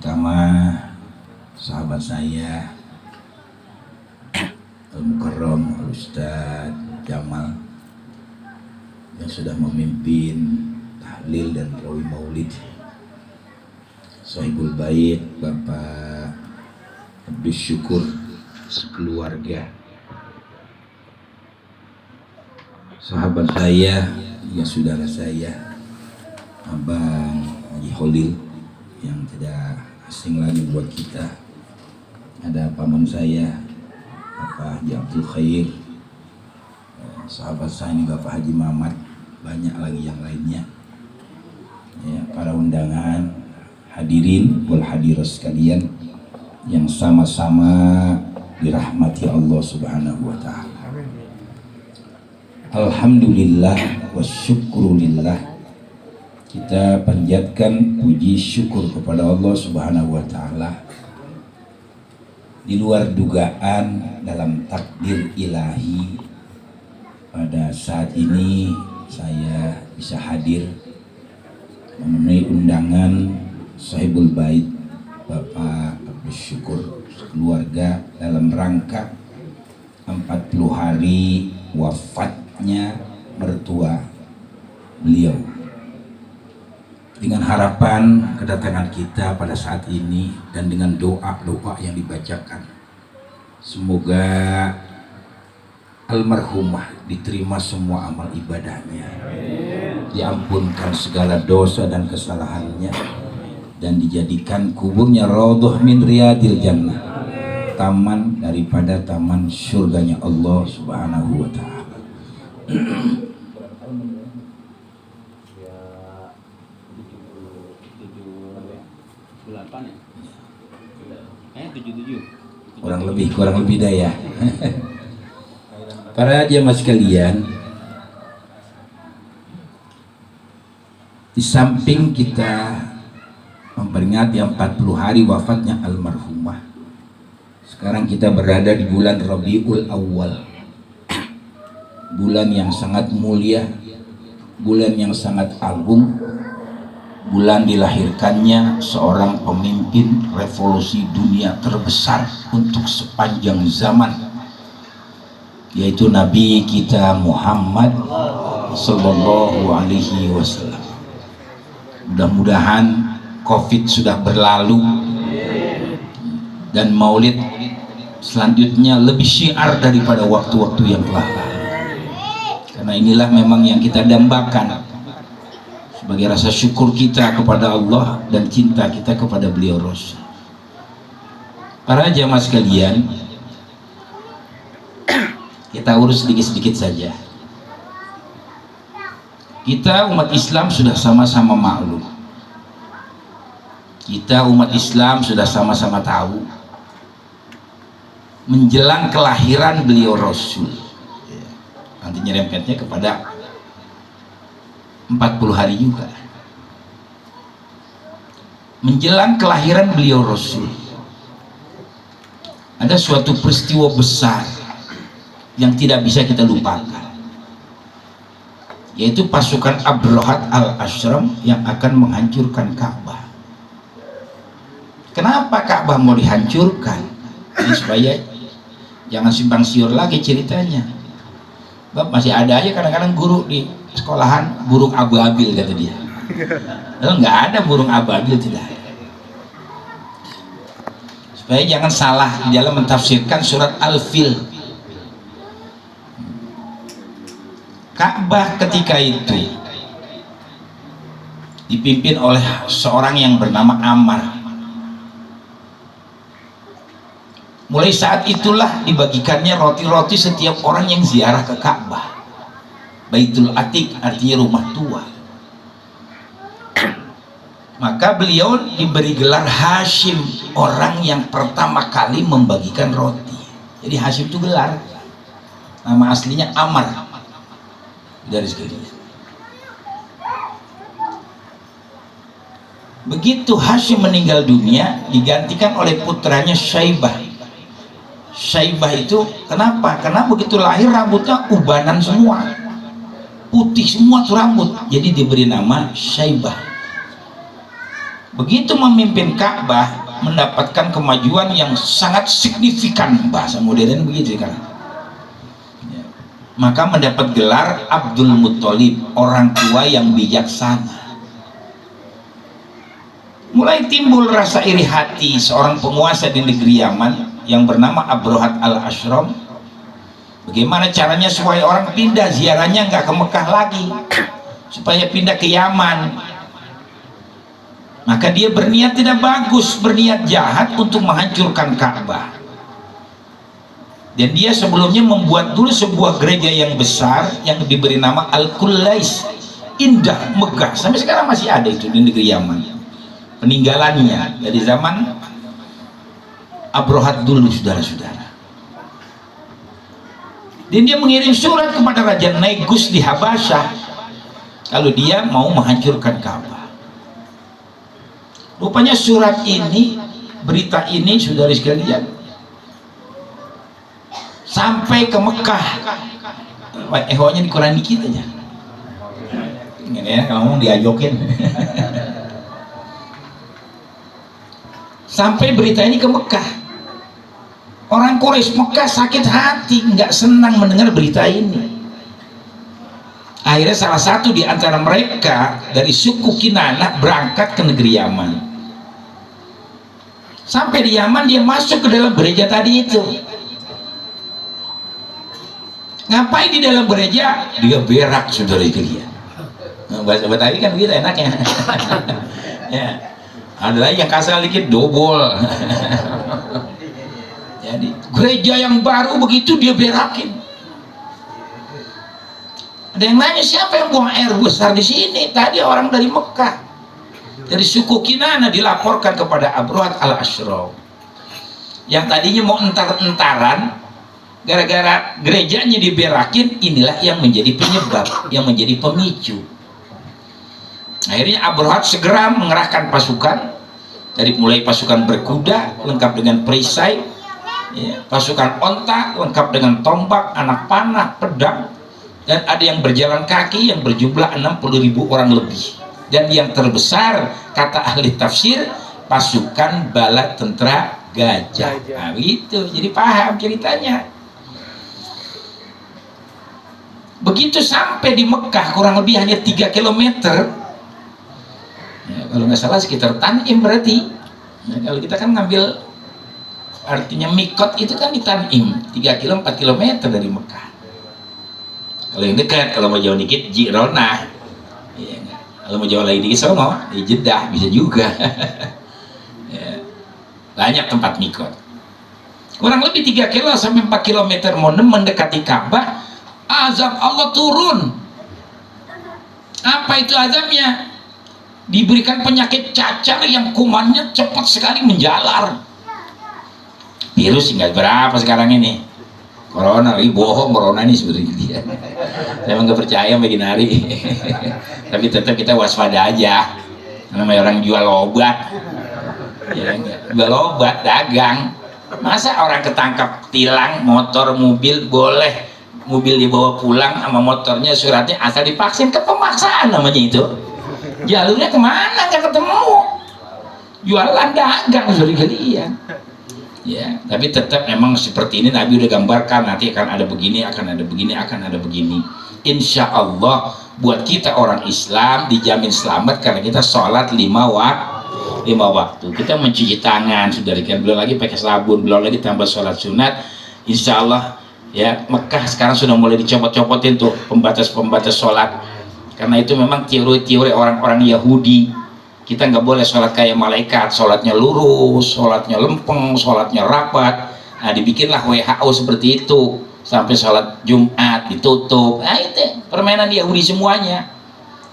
Pertama, sahabat saya Al-Mukarram Al-Ustaz Jamal yang sudah memimpin tahlil dan rawi maulid, Sahibul Bait Bapak Abdus Syukur sekeluarga, sahabat saya yang saudara saya Abang Haji Holil yang tidak asing lagi buat kita, ada paman saya Bapak Haji Abdul Khair, sahabat saya ini Bapak Haji Mamat, banyak lagi yang lainnya ya, para undangan, hadirin wal hadirat sekalian yang sama-sama dirahmati Allah Subhanahu wa Ta'ala. Alhamdulillah wa syukrulillah, kita panjatkan puji syukur kepada Allah Subhanahu wa Ta'ala. Di luar dugaan dalam takdir ilahi, pada saat ini saya bisa hadir memenuhi undangan Sahibul Bait Bapak Abdus Syukur keluarga dalam rangka 40 hari wafatnya mertua beliau. Dengan harapan kedatangan kita pada saat ini dan dengan doa-doa yang dibacakan, semoga almarhumah diterima semua amal ibadahnya, diampunkan segala dosa dan kesalahannya, dan dijadikan kuburnya raudhah min riyadil jannah, taman daripada taman surganya Allah Subhanahu wa Ta'ala. kurang lebih dah ya. Para jemaah sekalian, di samping kita memperingati 40 hari wafatnya almarhumah, sekarang kita berada di bulan Rabiul Awal, bulan yang sangat mulia, bulan yang sangat agung, bulan dilahirkannya seorang pemimpin revolusi dunia terbesar untuk sepanjang zaman, yaitu Nabi kita Muhammad Sallallahu Alaihi Wasallam. Mudah-mudahan COVID sudah berlalu dan maulid selanjutnya lebih syiar daripada waktu-waktu yang telah lalu, karena inilah memang yang kita dambakan sebagai rasa syukur kita kepada Allah dan cinta kita kepada beliau Rasul. Para jamaah sekalian, kita urus sedikit-sedikit saja. Kita umat Islam sudah sama-sama maklum, kita umat Islam sudah sama-sama tahu menjelang kelahiran beliau Rasul, nanti nyerempetnya kepada 40 hari juga menjelang kelahiran beliau Rasul, ada suatu peristiwa besar yang tidak bisa kita lupakan, yaitu pasukan Abrahat al-Ashram yang akan menghancurkan Ka'bah. Kenapa Ka'bah mau dihancurkan? Ini supaya jangan simpang siur lagi ceritanya. Bab masih ada aja kadang-kadang guru di sekolahan burung ababil kata dia. Lalu nggak ada burung ababil, tidak ada. Supaya jangan salah di dalam mentafsirkan surat Al-Fil. Ka'bah ketika itu dipimpin oleh seorang yang bernama Ammar. Mulai saat itulah dibagikannya roti-roti setiap orang yang ziarah ke Ka'bah. Baitul Atiq artinya rumah tua. Maka beliau diberi gelar Hashim, orang yang pertama kali membagikan roti. Jadi Hashim itu gelar, nama aslinya Ammar. Dari sekalian, begitu Hashim meninggal dunia, digantikan oleh putranya Syaibah. Syaibah itu kenapa? Karena begitu lahir rambutnya ubanan semua, putih semua tuh rambut, jadi diberi nama Syaibah. begitu memimpin Ka'bah mendapatkan kemajuan yang sangat signifikan, bahasa modern begitu kan. Maka mendapat gelar Abdul Muthalib, orang tua yang bijaksana. Mulai timbul rasa iri hati seorang penguasa di negeri Yaman yang bernama Abrahat al-Ashram. Bagaimana caranya supaya orang pindah ziarahnya nggak ke Mekah lagi, supaya pindah ke Yaman. Maka dia berniat tidak bagus, berniat jahat untuk menghancurkan Ka'bah. Dan dia sebelumnya membuat dulu sebuah gereja yang besar yang diberi nama Al-Qullais, indah, megah, sampai sekarang masih ada itu di negeri Yaman. Peninggalannya dari zaman Abrahat dulu, saudara-saudara. Dan dia mengirim surat kepada Raja Negus di Habasyah kalau dia mau menghancurkan Ka'bah. Rupanya surat ini, berita ini, saudara sekalian, sampai ke Mekah. Ehonya dikurangi dikit aja. Ini ya, kalau mau diajokin. Sampai berita ini ke Mekah. Orang Quraisy Mekah sakit hati, nggak senang mendengar berita ini. Akhirnya salah satu di antara mereka dari suku Kinanah berangkat ke negeri Yaman. Sampai di Yaman dia masuk ke dalam gereja tadi itu. Ngapain di dalam gereja? Dia berak, saudara sekalian. Bahasa Betawi kan begitu enaknya. Ya. Ada lagi yang kasar dikit, dobol. Jadi gereja yang baru begitu dia berakin. Ada yang nanya, siapa yang buang air besar di sini? Tadi orang dari Mekah, dari suku Kinanah, dilaporkan kepada Abrahat al-Ashram yang tadinya mau entar-entaran. Gara-gara gerejanya diberakin, inilah yang menjadi penyebab, yang menjadi pemicu. Akhirnya Abrahat segera mengerahkan pasukan, dari mulai pasukan berkuda lengkap dengan perisai, ya, pasukan onta lengkap dengan tombak, anak panah, pedang, dan ada yang berjalan kaki yang berjumlah 60.000 orang lebih. Dan yang terbesar, kata ahli tafsir, pasukan bala tentara gajah. Nah, itu jadi paham ceritanya. Begitu sampai di Mekah, kurang lebih hanya 3 km ya, kalau nggak salah sekitar Tanim berarti ya, kalau kita kan ngambil artinya mikot itu kan di Tanim, 3 km 4 km dari Mekah. Kalau yang dekat, kalau mau jauh dikit Jironah ya, kalau mau jauh lagi dikit sono di Jeddah bisa juga. Ya, banyak tempat mikot. Kurang lebih 3 km sampai 4 km mendekati Ka'bah, azab Allah turun. Apa itu azabnya? Diberikan penyakit cacar yang kumannya cepat sekali menjalar. Virus nggak berapa sekarang ini. Corona lagi bohong, corona ini sebenarnya. Saya nggak percaya bagi nari. Tapi tetap kita waspada aja. Namanya orang jual obat. Ya, jual obat, dagang. Masa orang ketangkap tilang motor, mobil boleh, mobil dibawa pulang sama motornya suratnya asal divaksin, ke pemaksaan namanya itu. Jalurnya kemana nggak ketemu, jualan dagang sorry kalian ya. Tapi tetap memang seperti ini Nabi udah gambarkan, nanti akan ada begini, akan ada begini, akan ada begini. Insya Allah buat kita orang Islam dijamin selamat karena kita sholat 5 waktu. Kita mencuci tangan, saudara kan, belum lagi pakai sabun, belum lagi tambah sholat sunat. Insya Allah ya, Mekah sekarang sudah mulai dicopot-copotin tuh pembatas-pembatas sholat, karena itu memang teori-teori orang-orang Yahudi. Kita nggak boleh sholat kayak malaikat, sholatnya lurus, sholatnya lempeng, sholatnya rapat. Nah, dibikinlah WHO seperti itu, sampai sholat Jumat ditutup. Nah, itu permainan Yahudi semuanya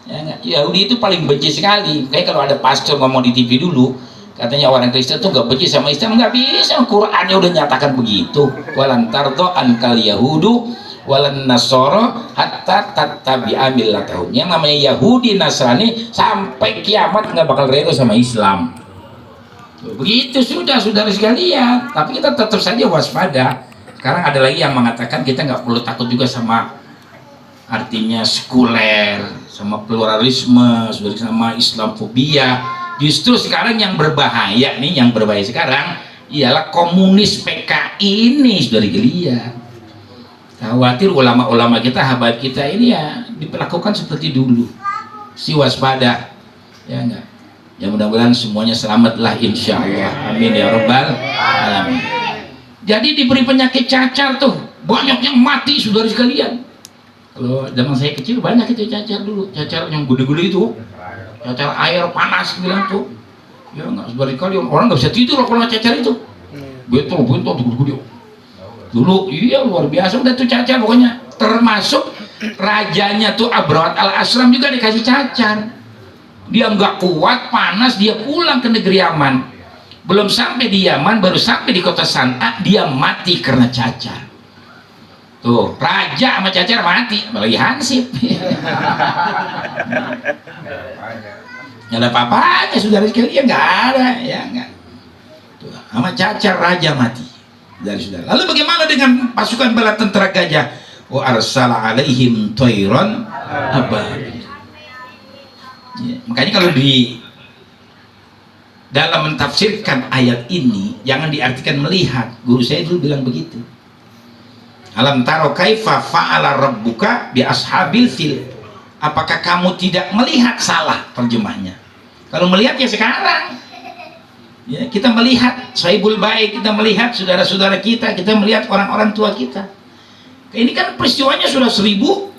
ya, Yahudi itu paling benci sekali. Kayak kalau ada pastor ngomong di TV dulu, katanya orang Kristen tuh gak benci sama Islam, nggak bisa. Qurannya udah nyatakan begitu. Walan tardo ankal yahudu walan nasoro hatta tattabi'a millatahum. Yang namanya Yahudi Nasrani sampai kiamat nggak bakal rela sama Islam. Begitu sudah, saudara sekalian. Tapi kita tetap saja waspada. Sekarang ada lagi yang mengatakan kita nggak perlu takut juga sama artinya sekuler, sama pluralisme, sama Islamfobia. Justru sekarang yang berbahaya nih, yang berbahaya sekarang ialah komunis PKI ini, sudah dilihat. Khawatir ulama-ulama kita, habaib kita ini ya diperlakukan seperti dulu. Si waspada, ya enggak. Ya mudah-mudahan semuanya selamatlah insya Allah. Amin ya rabbal alamin. Jadi diberi penyakit cacar tuh banyak yang mati, saudara sekalian. Kalau zaman saya kecil banyak itu cacar dulu, cacar yang gede-gede itu, cacar air panas bilang tuh. Ya enggak, saudara sekalian, orang nggak bisa tidur kalau cacar itu. Betul gede-gede. Dulu iya luar biasa udah tuh cacar pokoknya. Termasuk rajanya tuh Abrahat al-Asram juga dikasih cacar. Dia nggak kuat, panas, dia pulang ke negeri Yaman. Belum sampai di Yaman, baru sampai di kota San'a, dia mati karena cacar. Tuh, raja sama cacar mati, apalagi Hansip. Nggak ada apa-apanya, saudara sekalian, nggak ada, ya nggak. Tuh, sama cacar raja mati. Dari saudara. Lalu bagaimana dengan pasukan bala tentara gajah? Wa arsala alaihim tayran ababil. Ya, makanya kalau di dalam mentafsirkan ayat ini jangan diartikan melihat. Guru saya dulu bilang begitu. Alam taro kaifa fa'ala rabbuka bi ashabil fil. Apakah kamu tidak melihat? Salah terjemahnya. Kalau melihat ya sekarang. Ya, kita melihat sahibul baik, kita melihat saudara-saudara kita melihat orang-orang tua kita. Ini kan peristiwanya sudah 1400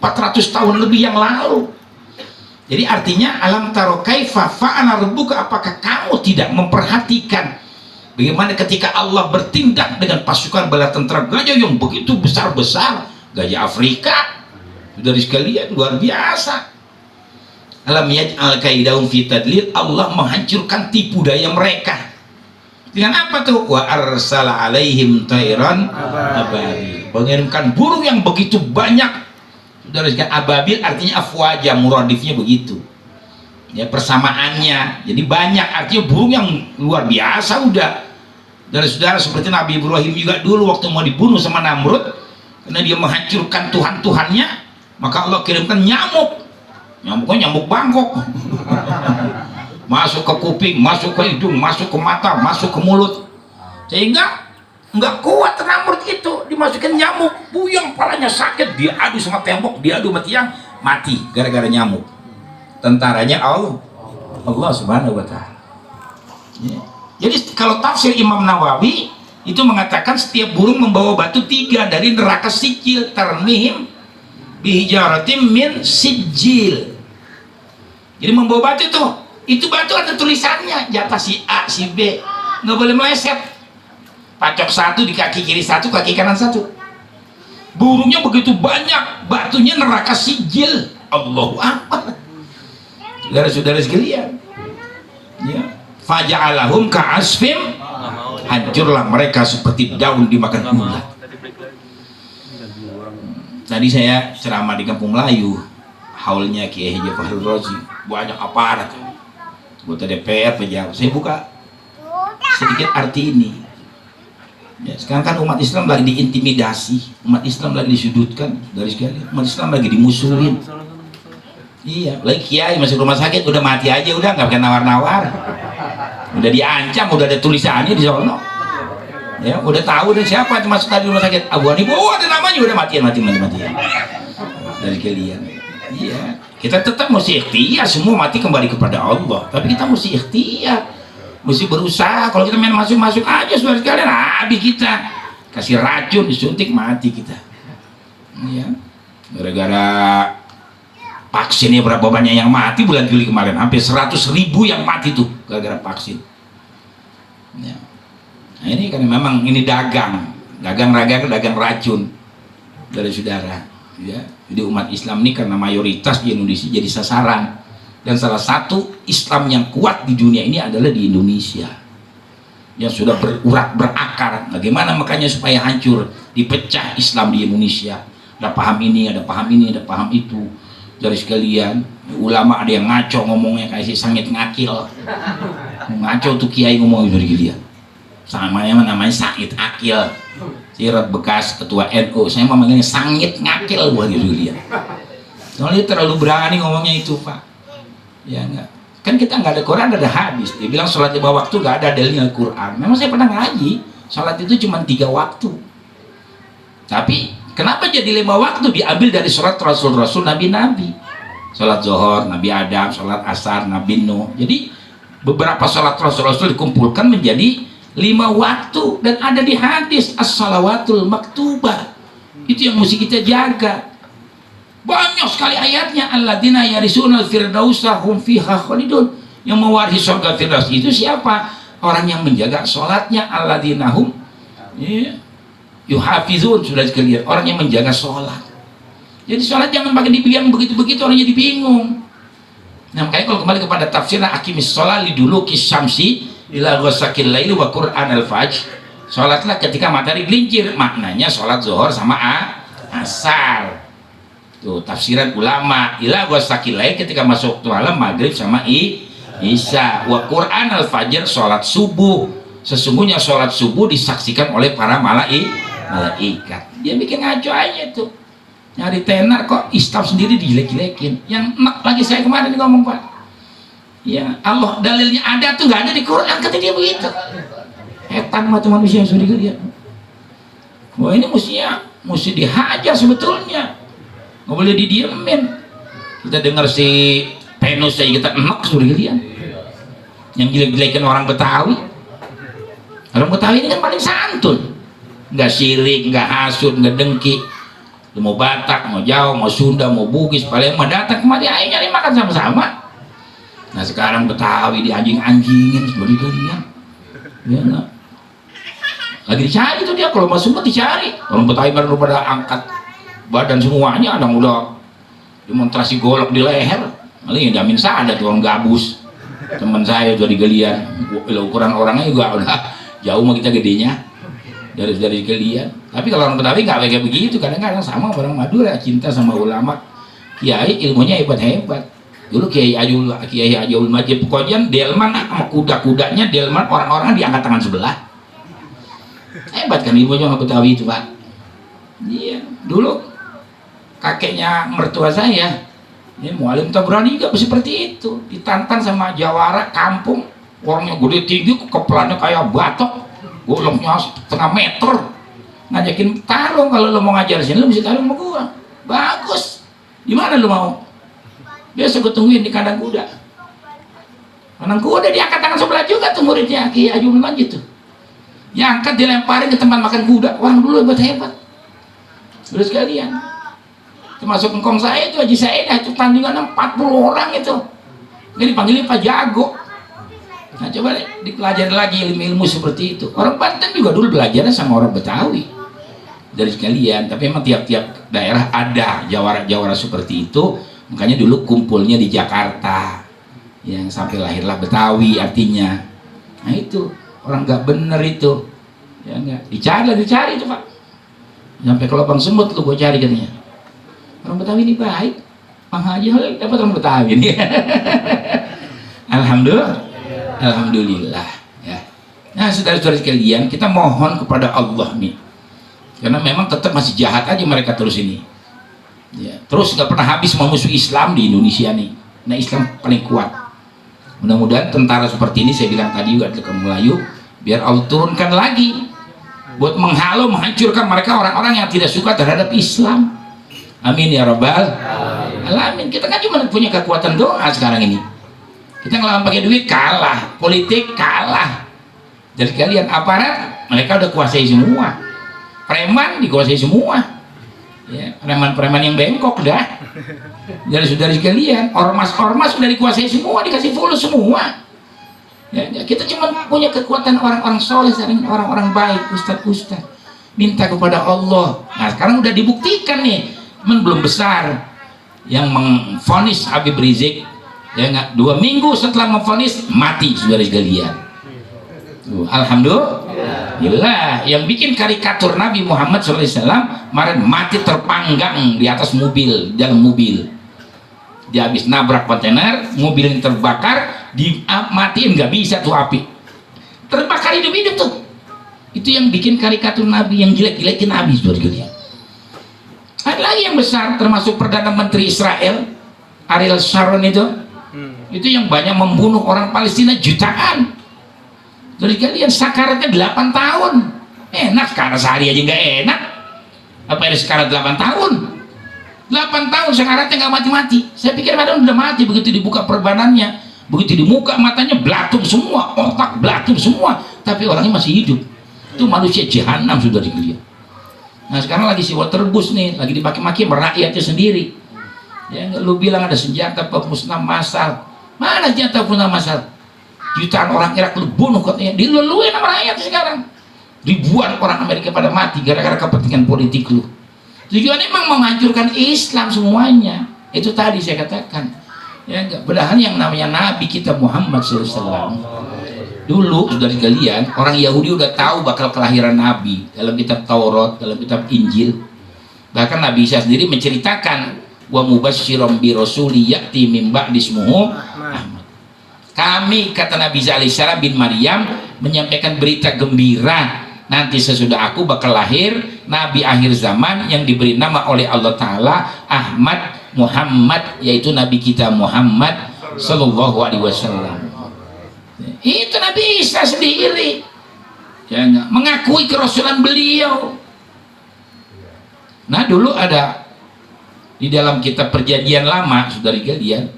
tahun lebih yang lalu. Jadi artinya alam taro kaifa fa'ala rabbuka, apakah kamu tidak memperhatikan bagaimana ketika Allah bertindak dengan pasukan bala tentara gajah yang begitu besar-besar, gajah Afrika, saudara sekalian, luar biasa. Alam yaj'al kaidahum fi tadlil, Allah menghancurkan tipu daya mereka. Dengan apa tuh? Wa arsala alaihim tayran ababil, mengirimkan burung yang begitu banyak. Saudara sekalian, ababil artinya afwaja, muradifnya begitu. Ya persamaannya. Jadi banyak, artinya burung yang luar biasa udah. Dari saudara seperti Nabi Ibrahim juga dulu waktu mau dibunuh sama Namrud karena dia menghancurkan Tuhan-Tuhannya, maka Allah kirimkan nyamuk. Nyamuknya nyamuk Bangkok. Masuk ke kuping, masuk ke hidung, masuk ke mata, masuk ke mulut. Sehingga nggak kuat Namrud itu, dimasukin nyamuk, buyang, palanya sakit, dia adu sama tembok, dia adu sama tiang, mati gara-gara nyamuk. Tentaranya Allah subhanahu wa ta'ala. Ya. Jadi kalau tafsir Imam Nawawi itu mengatakan setiap burung membawa batu 3 dari neraka sijil, tarmihim bihijaratim min sijil. Jadi membawa batu itu batu ada tulisannya, jatah si A, si B, nggak boleh meleset. Pacok satu di kaki kiri satu, kaki kanan satu. Burungnya begitu banyak, batunya neraka sijil. Allahu Akbar. Saudara-saudara sekalian, ya. Faja'alahum ka'asfim, hancurlah mereka seperti daun dimakan ulat. Tadi saya ceramah di Kampung Melayu, haulnya Kiai Haji Fahru Rozi, banyak aparat, anggota DPR, pejabat. Saya buka sedikit arti ini. Ya, sekarang kan umat Islam lagi diintimidasi, umat Islam lagi disudutkan, dari sekali umat Islam lagi dimusuhin. Iya, lagi kiai masuk rumah sakit udah mati aja, udah nggak pakai nawar-nawar, udah diancam, udah ada tulisannya di sono. Ya, udah tahu dan siapa yang masuk tadi rumah sakit, Abu Hanifah, oh ada namanya, udah mati dari kalian. Iya, kita tetap mesti ikhtiar, semua mati kembali kepada Allah, tapi kita mesti ikhtiar, mesti berusaha. Kalau kita main masuk aja saudara sekalian, habis kita kasih racun, disuntik, mati kita. Ya, gara-gara vaksin ya, berapa banyak yang mati bulan Juli kemarin, hampir 100.000 yang mati tuh gara-gara vaksin. Ya. Nah ini karena memang ini dagang racun dari saudara. Ya, jadi umat Islam ini karena mayoritas di Indonesia jadi sasaran. Dan salah satu Islam yang kuat di dunia ini adalah di Indonesia, yang sudah berurat berakar. Bagaimana makanya supaya hancur, dipecah Islam di Indonesia. Ada paham ini, ada paham ini, ada paham itu. Dari sekalian, ulama ada yang ngaco ngomongnya kayak si sangit ngakil. Ngaco tuh kiai ngomong dari dia. Sama namanya Sangit Akil. Sirat bekas ketua NU. Saya mau manggilnya Sangit Ngakil buat dia. Soalnya terlalu berani ngomongnya itu, Pak. Ya enggak. Kan kita nggak ada Quran, ada hadis. Dia bilang sholat 5 waktu nggak ada dalilnya Al-Quran. Memang saya pernah ngaji, sholat itu cuma 3 waktu. Tapi kenapa jadi 5 waktu? Diambil dari sholat Rasul-Rasul, Nabi-Nabi. Sholat Zuhur, Nabi Adam, sholat Asar, Nabi Nuh. Jadi beberapa sholat Rasul-Rasul dikumpulkan menjadi 5 waktu. Dan ada di hadis, as-salawatul maktubah. Itu yang mesti kita jaga. Banyak sekali ayatnya, alladzina yarisuna al-firdausa hum fiha khalidun. Yang mewarisi surga firdaus itu siapa? Orang yang menjaga sholatnya, alladzina hum yuhafizun, sudah sekalian, orang yang menjaga sholat. Jadi sholat jangan pakai dibilang begitu-begitu, orang jadi bingung. Nah makanya kalau kembali kepada tafsirnya, akimis sholat lidulu kisyamsi ila ghasakil laili wa qur'an al-fajr. Sholatlah ketika matahari gelincir, maknanya sholat zuhur sama asar. Tuh tafsiran ulama, ila ghasakil laili ketika masuk waktu malam, maghrib sama isya. Wa qur'an al-fajr, sholat subuh. Sesungguhnya sholat subuh disaksikan oleh para malaikat. Dia bikin ngaco aja tuh, nyari tenar kok istaf sendiri dijelek-jelekin. Yang enak lagi saya kemarin ngomong, Pak, ya Allah dalilnya ada tuh, nggak ada di Quran, kata dia begitu. Hetan mata manusia yang sudah dia. Wah ini mesti dihajar sebetulnya, nggak boleh didiemin. Kita dengar si Penus aja kita enak sudah kalian, yang jelek-jelekin orang Betawi. Orang Betawi ini kan paling santun, nggak sirik, nggak hasud, nggak dengki. Mau Batak, mau Jawa, mau Sunda, mau Bugis, paling mau datang kemari ayo nyari makan sama-sama. Nah sekarang Betawi dianjing-anjingin seperti itu dia. Ya enggak? Lagi dicari tuh dia, kalau masuk dicari. Orang Betawi baru pada angkat badan semuanya, ada udah demonstrasi golok di leher. Paling jamin ada tuh orang gabus. Teman saya tuh di Galian, ukuran orangnya juga udah jauh mah kita gedenya dari Galian. Tapi kalau orang Betawi nggak kayak begitu, kadang-kadang sama orang Madura, cinta sama ulama, kiai ilmunya hebat-hebat. Dulu Kiai Ajul Majid Pokoknya Delman sama kuda-kudanya Delman, orang-orang diangkat tangan sebelah. Hebat kan ilmunya orang Betawi itu, Pak. Iya, dulu kakeknya mertua saya, ini Mualim Tabrani juga seperti itu, ditantang sama jawara kampung, orangnya gede tinggi, kepelannya kayak batok, golongnya setengah meter, ngajakin tarung. Kalau lo mau ngajar sini lo mesti tarung sama gua, bagus. Di mana lo mau? Biasa gue tungguin di kandang kuda. Kandang kuda diangkat tangan sebelah juga tuh muridnya Kiai Ajul Majid tuh. Diangkat dilemparin ke tempat makan kuda. Wah dulu hebat-hebat. Terus sekalian, termasuk engkong saya itu Haji Saedah, itu tandingan 40 orang itu. Dia dipanggilin Pak Jago. Nah coba deh dipelajari lagi ilmu-ilmu seperti itu. Orang Banten juga dulu belajarnya sama orang Betawi dari sekalian. Tapi memang tiap-tiap daerah ada jawara-jawara seperti itu. Makanya dulu kumpulnya di Jakarta, yang sampai lahirlah Betawi artinya. Nah itu orang nggak bener itu, ya nggak dicari itu Pak. Sampai ke lubang semut lu gue cari katanya. Orang Betawi ini baik, Mang Haji dapat orang Betawi ini. Alhamdulillah ya. Nah saudara-saudara sekalian, kita mohon kepada Allah nih, karena memang tetap masih jahat aja mereka terus ini ya. Terus nggak pernah habis memusuhi Islam di Indonesia nih. Nah Islam paling kuat. Mudah-mudahan tentara seperti ini, saya bilang tadi juga ke Melayu, biar Allah turunkan lagi buat menghalau, menghancurkan mereka orang-orang yang tidak suka terhadap Islam. Amin ya rabbal alamin. Kita kan cuma punya kekuatan doa sekarang ini. Kita ngelawan pakai duit kalah, politik kalah. Jadi kalian aparat mereka udah kuasai semua, preman dikuasai semua ya, preman-preman yang bengkok dah. Dari saudara sekalian, ormas-ormas sudah dikuasai semua, dikasih fulus semua ya. Kita cuma punya kekuatan orang-orang soleh, orang-orang baik, ustadz-ustadz, minta kepada Allah. Nah sekarang udah dibuktikan nih, belum besar yang memvonis Habib Rizik ya nggak, 2 minggu setelah memvonis mati saudara sekalian. Alhamdulillah. Yang bikin karikatur Nabi Muhammad SAW kemarin mati terpanggang di atas mobil, dalam mobil. Dia habis nabrak kontainer, mobil yang terbakar, dimatiin nggak bisa tuh api, terbakar hidup-hidup tuh. Itu yang bikin karikatur Nabi, yang jelek-jelekin Nabi saudara. Ada lagi yang besar, termasuk Perdana Menteri Israel Ariel Sharon itu, Itu yang banyak membunuh orang Palestina jutaan. Jadi kalian sakaratnya 8 tahun. Enak sekarang sehari aja nggak enak. Apa ada sekarat 8 tahun? 8 tahun sekaratnya nggak mati-mati. Saya pikir padahal udah mati, begitu dibuka perbanannya, begitu dibuka matanya belatung semua, otak belatung semua, tapi orangnya masih hidup. Itu manusia jahanam sudah dilihat. Nah sekarang lagi si Waterbus nih, lagi dimaki-maki merakyatnya sendiri. Ya, lu bilang ada senjata pemusnah massal. Mana senjata pemusnah massal? Jutaan orang Irak lu bunuh katanya, diluluin sama rakyat sekarang. Ribuan orang Amerika pada mati gara-gara kepentingan politik lu. Tujuannya memang menghancurkan Islam semuanya. Itu tadi saya katakan. Ya enggak, padahal yang namanya Nabi kita Muhammad SAW. Dulu dari kalian orang Yahudi udah tahu bakal kelahiran Nabi dalam kitab Taurat, dalam kitab Injil. Bahkan Nabi Isa sendiri menceritakan wa mubasysyiran bi rasuli ya'ti min ba'di ismuhu Ahmad. Kami, kata Nabi Isa alaihissalam bin Maryam, menyampaikan berita gembira, nanti sesudah aku bakal lahir Nabi akhir zaman yang diberi nama oleh Allah Ta'ala Ahmad Muhammad, yaitu Nabi kita Muhammad Sallallahu Alaihi Wasallam. Itu Nabi Isa sendiri ya, mengakui kerasulan beliau. Nah dulu ada di dalam kitab Perjanjian Lama, saudari kalian,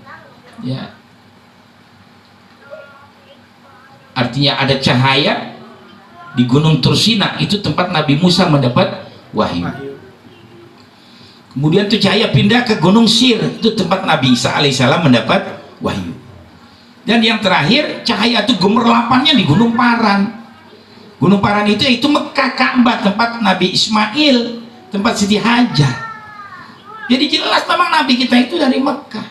ya, artinya ada cahaya di Gunung Tursina, itu tempat Nabi Musa mendapat wahyu. Kemudian tuh cahaya pindah ke Gunung Sir, itu tempat Nabi Isa alaihissalam mendapat wahyu. Dan yang terakhir cahaya itu gemerlapannya di Gunung Paran. Gunung Paran itu Mekah, Ka'bah, tempat Nabi Ismail, tempat Siti Hajar. Jadi jelas memang Nabi kita itu dari Mekah.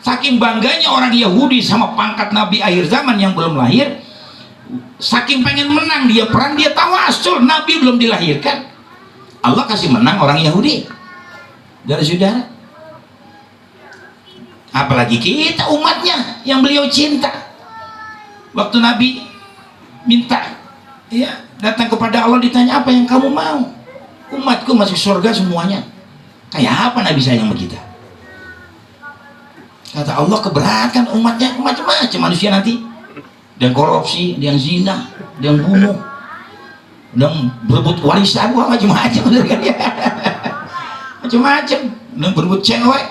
Saking bangganya orang Yahudi sama pangkat Nabi akhir zaman yang belum lahir, saking pengen menang dia perang, dia tawasul Nabi belum dilahirkan, Allah kasih menang orang Yahudi. Dari saudara, apalagi kita umatnya yang beliau cinta. Waktu Nabi minta, ya, datang kepada Allah ditanya apa yang kamu mau, umatku masuk surga semuanya. Kayak apa Nabi sayang sama kita? Kata Allah, keberatan umatnya macam-macam manusia nanti. Ada yang korupsi, ada yang zina, ada yang bunuh, ada yang berebut warisan, macam-macam. Macam-macam, yang berebut cewek,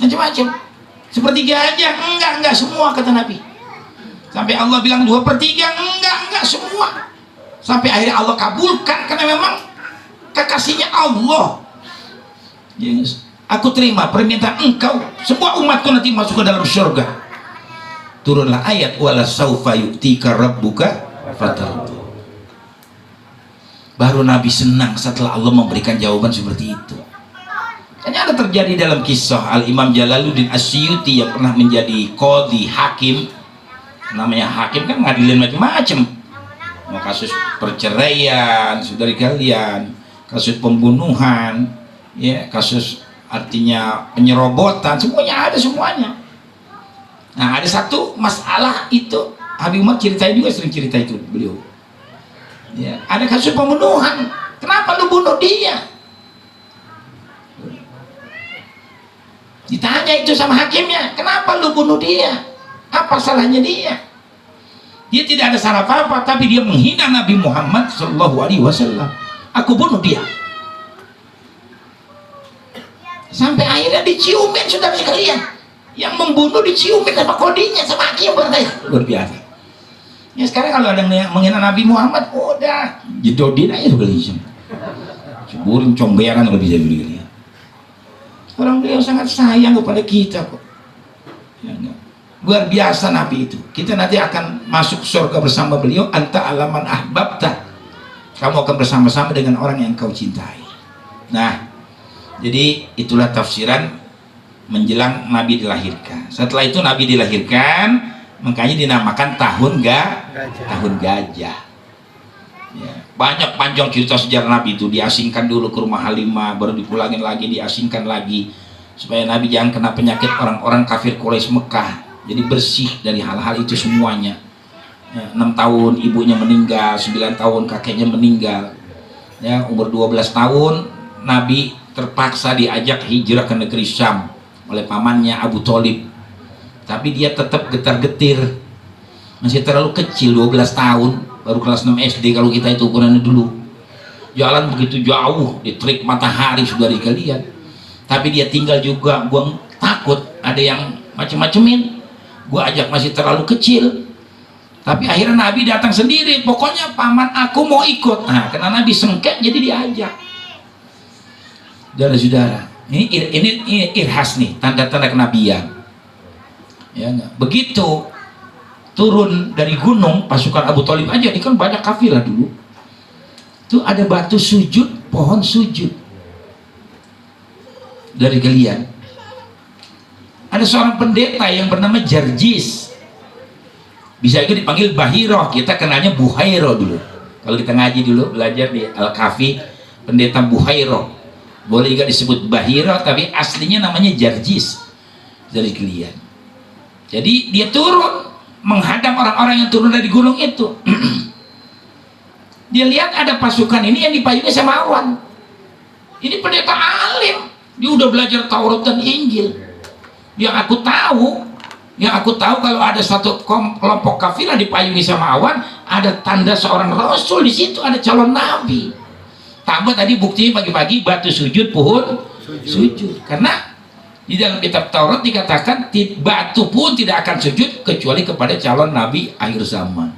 macam-macam. Seperti gajah, enggak semua, kata Nabi. Sampai Allah bilang 2/3, enggak semua. Sampai akhirnya Allah kabulkan karena memang kekasihnya Allah. Yes. Aku terima permintaan engkau, semua umatku nanti masuk ke dalam surga. Turunlah ayat wala saufa yu'tika rabbuka fatardu. Baru Nabi senang setelah Allah memberikan jawaban seperti itu. Hanya ada terjadi dalam kisah Al-Imam Jalaluddin Asyuyuti yang pernah menjadi qadhi hakim. Namanya hakim kan ngadilin macam-macam. Mau kasus perceraian, saudari kalian, kasus pembunuhan, ya, kasus artinya penyerobotan, semuanya ada semuanya. Nah ada satu masalah itu Habib Umar ceritain juga, sering cerita itu beliau. Ya, ada kasus pembunuhan, kenapa lu bunuh dia? Ditanya itu sama hakimnya, kenapa lu bunuh dia? Apa salahnya dia? Dia tidak ada salah apa-apa, tapi dia menghina Nabi Muhammad SAW. Aku bunuh dia. Sampai akhirnya diciumin, saudara sekalian. Yang membunuh diciumin sama kodinya, sama hakim, luar biasa. Ya sekarang kalau ada yang menghina Nabi Muhammad, udah jedodin aja sekalian. Ceburin comberan kalau bisa beli. Orang beliau sangat sayang kepada kita kok. Ya, luar biasa Nabi itu. Kita nanti akan masuk surga bersama beliau. Anta alaman ahbabta. Kamu akan bersama-sama dengan orang yang kau cintai. Nah, jadi itulah tafsiran menjelang Nabi dilahirkan. Setelah itu Nabi dilahirkan, makanya dinamakan tahun gajah. Ya, banyak panjang cerita sejarah Nabi itu. Diasingkan dulu ke rumah Halimah, baru dipulangin lagi, diasingkan lagi, supaya Nabi jangan kena penyakit orang-orang kafir Quraisy Mekah. Jadi bersih dari hal-hal itu semuanya. Ya, 6 tahun ibunya meninggal, 9 tahun kakeknya meninggal. Ya, umur 12 tahun Nabi terpaksa diajak hijrah ke negeri Syam oleh pamannya Abu Thalib. tapi dia tetap getar-getir, masih terlalu kecil, 12 tahun, baru kelas 6 SD kalau kita itu ukurannya dulu. Jalan begitu jauh di terik matahari, saudara sekalian, tapi dia tinggal juga. Gua takut ada yang macem-macemin, gua ajak masih terlalu kecil. Tapi akhirnya Nabi datang sendiri, pokoknya paman aku mau ikut. Nah, karena Nabi sengket jadi diajak. Saudara-saudara, ini irhas nih, tanda-tanda kenabian. Ya, begitu turun dari gunung pasukan Abu Thalib aja, ini kan banyak kafilah dulu. Itu ada batu sujud, pohon sujud. Dari kalian, ada seorang pendeta yang bernama Jarjis. Bisa juga dipanggil Bahiro, kita kenalnya Buhairo dulu. Kalau kita ngaji dulu, belajar di Al-Kafi, pendeta Buhairo. Boleh juga disebut Bahiro, tapi aslinya namanya Jarjis. Dari kalian. Jadi dia turun, menghadap orang-orang yang turun dari gunung itu. Dia lihat ada pasukan ini yang dipayungi sama awan. Ini pendeta alim, dia udah belajar Taurat dan Injil. Yang aku tahu kalau ada suatu kelompok kafilah dipayungi sama awan, ada tanda seorang rasul di situ, ada calon nabi. Tambah tadi buktinya pagi-pagi batu sujud, pohon sujud. Karena di dalam kitab Taurat dikatakan batu pun tidak akan sujud kecuali kepada calon nabi akhir zaman.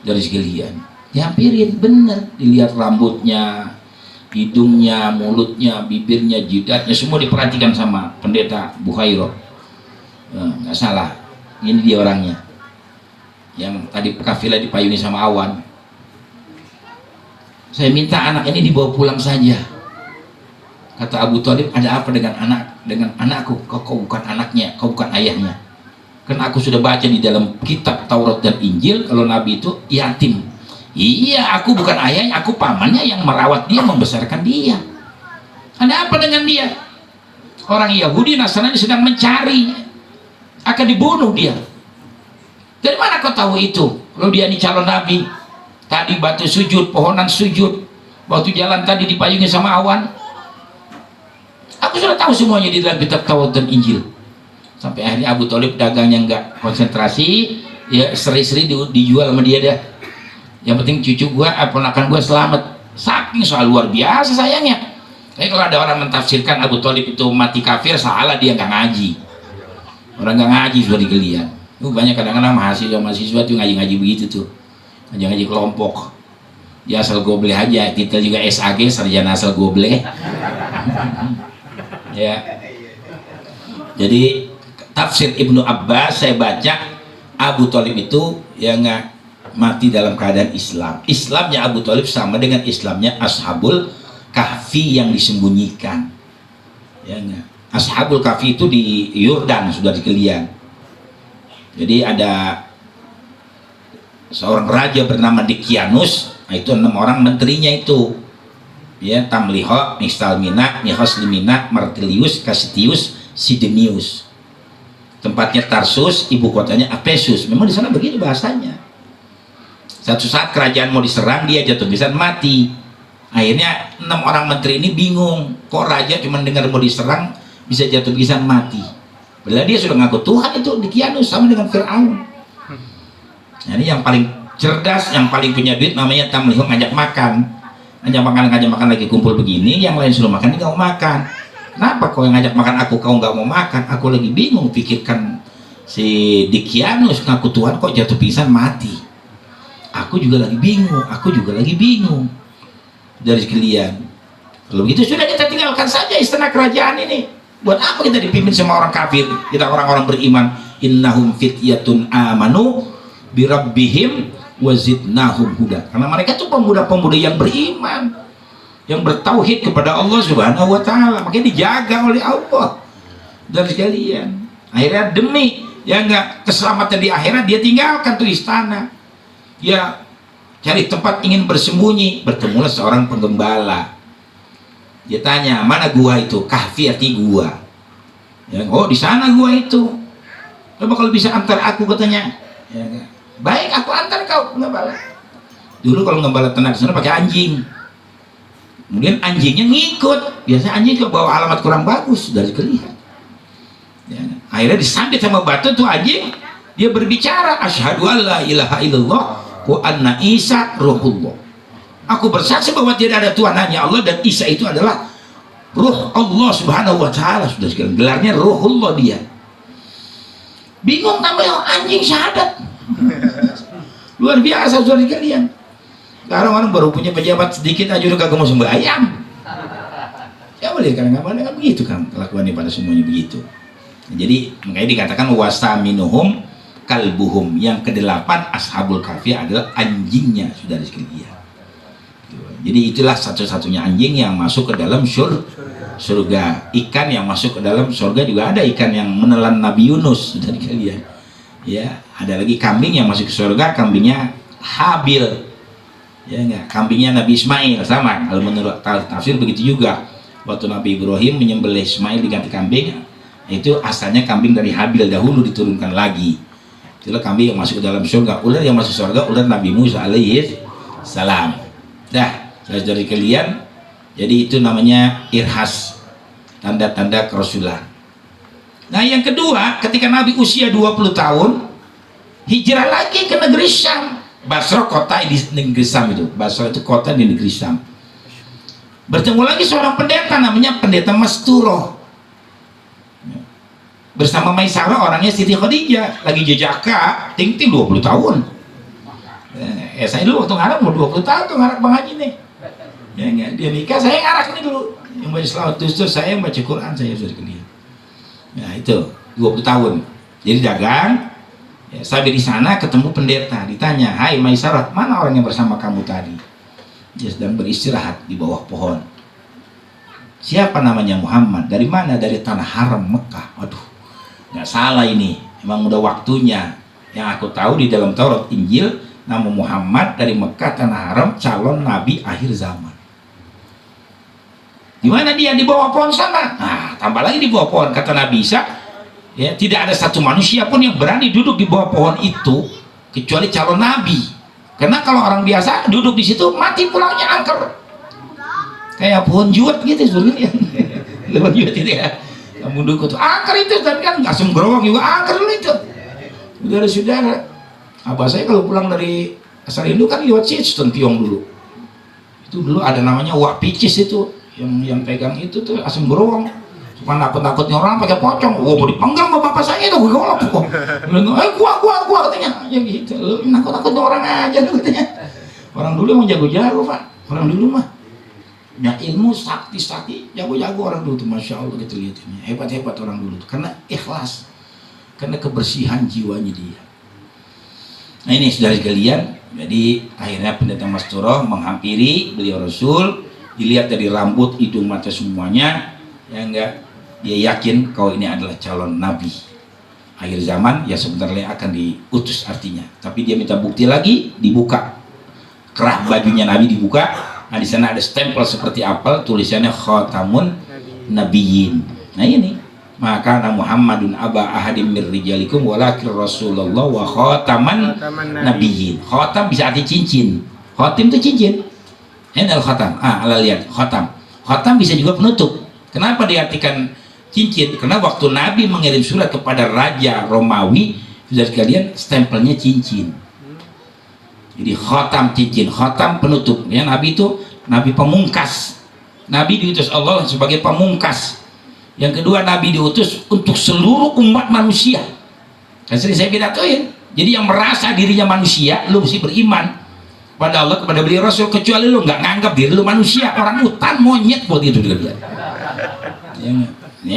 Dari sekalian, dihampirin bener, dilihat rambutnya, hidungnya, mulutnya, bibirnya, jidatnya, semua diperhatikan sama pendeta Buhairo. Nggak salah, ini dia orangnya yang tadi kafilah dipayungi sama awan. Saya minta anak ini dibawa pulang saja. Kata Abu Thalib, ada apa dengan anakku? Kau bukan anaknya, kau bukan ayahnya. Karena aku sudah baca di dalam kitab Taurat dan Injil kalau Nabi itu yatim. Iya, aku bukan ayahnya, aku pamannya yang merawat dia, membesarkan dia. Ada apa dengan dia? Orang Yahudi Nasrani sedang mencari, akan dibunuh dia. Dari mana kau tahu itu? Kalau dia ini calon nabi. Tadi batu sujud, pohonan sujud, waktu jalan tadi dipayungi sama awan. Aku sudah tahu semuanya di dalam kitab Taurat dan Injil. Sampai akhirnya Abu Thalib dagangnya nggak konsentrasi, ya seri-seri dijual sama dia dah. Yang penting cucu gua, ponakan gua selamat. Saking soal luar biasa sayangnya. Tapi kalau ada orang mentafsirkan Abu Thalib itu mati kafir, salah, dia nggak ngaji. Orang nggak ngaji sudah digelian. Banyak kadang-kadang mahasiswa tuh ngaji-ngaji begitu tuh, ngaji-ngaji kelompok. Dia asal gobleh aja, titel juga SAG, sarjana asal gobleh. Ya. Jadi tafsir Ibnu Abbas saya baca, Abu Thalib itu ya nggak mati dalam keadaan Islam. Islamnya Abu Thalib sama dengan Islamnya Ashabul Kahfi yang disembunyikan. Ya nggak. Ashabul Kahfi itu di Yordan, sudah dikelian. Jadi ada seorang raja bernama Dikianus, itu 6 orang menterinya itu, ya, Tamliho, Nistalmina, Nihoslimina, Martilius, Kasitius, Sidenius. Tempatnya Tarsus, ibu kotanya Apesus. Memang di sana begitu bahasanya. Satu saat kerajaan mau diserang, dia jatuh pingsan mati. Akhirnya 6 orang menteri ini bingung, kok raja cuma dengar mau diserang bisa jatuh pingsan mati. Padahal dia sudah ngaku Tuhan itu Dikianus, sama dengan Fir'aun. Nah, ini yang paling cerdas, yang paling punya duit namanya Tamliho, ngajak makan lagi kumpul begini, yang lain suruh makan, dia nggak mau makan. Kenapa kau yang ngajak makan aku, kau nggak mau makan? Aku lagi bingung, pikirkan si Dikianus ngaku Tuhan kok jatuh pingsan mati. Aku juga lagi bingung. Dari sekalian, kalau begitu sudah kita tinggalkan saja istana kerajaan ini. Buat apa kita dipimpin sama orang kafir? Kita orang-orang beriman. Innahum fityatun amanu birabbihim wazidnahum huda. Karena mereka itu pemuda-pemuda yang beriman, yang bertauhid kepada Allah Subhanahu wa taala. Makanya dijaga oleh Allah. Dari sekalian, akhirnya demi ya enggak keselamatan di akhirat, dia tinggalkan tuh istana. Ya cari tempat ingin bersembunyi, bertemulah seorang penggembala. Dia tanya, mana gua itu? Kahfi arti gua. Ya, oh di sana gua itu. Coba kalau bisa antar aku, katanya. Ya, baik, aku antar kau, penggembala. Dulu kalau penggembala tenang di sana pakai anjing. Kemudian anjingnya ngikut. Biasanya anjing kalau bawa alamat kurang bagus dari kelihatan. Ya, akhirnya disambit sama batu tuh anjing, dia berbicara, asyhadu alla ilaha illallah wa anna Isa ruhullah. Aku bersaksi bahwa tidak ada Tuhan hanya Allah dan Isa itu adalah ruh Allah subhanahu wa ta'ala. Sudah sekalian, gelarnya ruhullah dia. Bingung tambah anjing syahadat. Luar biasa saudara sekalian. Sekarang orang baru punya pejabat sedikit aja udah kagak mau sembahyang. Ya boleh, karena nggak begitu kan kelakuannya pada semuanya begitu. Jadi makanya dikatakan wasaminuhum kalbuhum. Yang kedelapan ashabul kahfi adalah anjingnya saudara sekalian. Jadi itulah satu-satunya anjing yang masuk ke dalam surga. Ikan yang masuk ke dalam surga juga ada, ikan yang menelan Nabi Yunus saudara sekalian. Ya, ada lagi kambing yang masuk ke surga, kambingnya Habil. Ya enggak, kambingnya Nabi Ismail sama. Kalau menurut tafsir begitu juga. Waktu Nabi Ibrahim menyembelih Ismail diganti kambing, itu asalnya kambing dari Habil dahulu diturunkan lagi. Itulah kambing yang masuk ke dalam surga. Ular yang masuk surga ular Nabi Musa alaihi salam. Dah, saudara kalian, jadi itu namanya irhas, tanda-tanda kerasulan. Nah yang kedua, ketika Nabi usia 20 tahun hijrah lagi ke negeri Syam. Basra kota di negeri Syam itu. Basra itu kota di negeri Syam. Bertemu lagi seorang pendeta namanya pendeta Masturo. Bersama Maisarah orangnya Siti Khadijah, lagi jejaka, ting-ting 20 tahun. Saya dulu waktu ngarap mau 20 tahun tuh ngarap Bang Haji nih. Ya enggak, dia nikah saya ngarak nih dulu. Yang baca selawat tustur, saya yang baca Quran saya sudah kelihat. Nah itu 20 tahun. Jadi dagang. Ya, sampai di sana ketemu pendeta, ditanya, "Hai Maisarah, mana orang yang bersama kamu tadi?" Dia sedang beristirahat di bawah pohon. "Siapa namanya?" "Muhammad." "Dari mana?" "Dari tanah haram Mekah." Waduh, nggak salah ini, emang udah waktunya. Yang aku tahu di dalam Taurat Injil, nama Muhammad dari Mekah tanah haram, calon nabi akhir zaman. Di mana dia? Di bawah pohon sana. Nah, tambah lagi di bawah pohon, kata Nabi Isa, ya, tidak ada satu manusia pun yang berani duduk di bawah pohon itu kecuali calon nabi. Karena kalau orang biasa duduk di situ mati pulangnya angker. Kayak pohon juwet gitu sebenarnya. Pohon juwet itu ya. Kamu duduk tuh angker itu, tapi kan nggak sembrowong juga angker dulu itu. Saudara-saudara, abah saya kalau pulang dari Sarindo kan lewat Siston Piong dulu. Itu dulu ada namanya Wak Picis itu, yang pegang itu tuh asam berowong. Cuma nakut-nakutnya orang pakai pocong. Wah, mau dipenggal sama bapak saya itu, gue golok kok. Gua katanya. Ya gitu, lu nakut-nakutnya orang aja katanya. Orang dulu emang jago-jago, Pak. Orang dulu mah. Ya ilmu sakti-sakti, jago-jago orang dulu tuh, Masya Allah kita lihat ini. Hebat-hebat orang dulu tuh, karena ikhlas. Karena kebersihan jiwanya dia. Nah ini saudara sekalian, jadi akhirnya pendeta Masturo menghampiri beliau Rasul, dilihat dari rambut, hidung, mata semuanya, ya enggak, dia yakin kalau ini adalah calon nabi akhir zaman, ya sebentar lagi akan diutus artinya. Tapi dia minta bukti lagi, dibuka kerah bajunya Nabi dibuka. Nah di sana ada stempel seperti apel, tulisannya Khatamun Nabiyyin. Nah ini, maka Muhammadun aba ahadim mir rijalikum walakin Rasulullah wa khataman nabiyyin. Khatam bisa arti cincin. Khatim itu cincin. Ini al-khatam. Ala lihat khatam. Khatam bisa juga penutup. Kenapa diartikan cincin? Karena waktu Nabi mengirim surat kepada Raja Romawi, sudah sekalian stempelnya cincin. Jadi khatam cincin, khatam penutup. Ya, Nabi itu Nabi pemungkas. Nabi diutus Allah sebagai pemungkas. Yang kedua, Nabi diutus untuk seluruh umat manusia. Kan sering saya pidatoin. Jadi yang merasa dirinya manusia, lu mesti beriman pada Allah, kepada beliau Rasul, kecuali lu nggak nganggap diri lu manusia, orang hutan, monyet buat itu juga dia. Ya,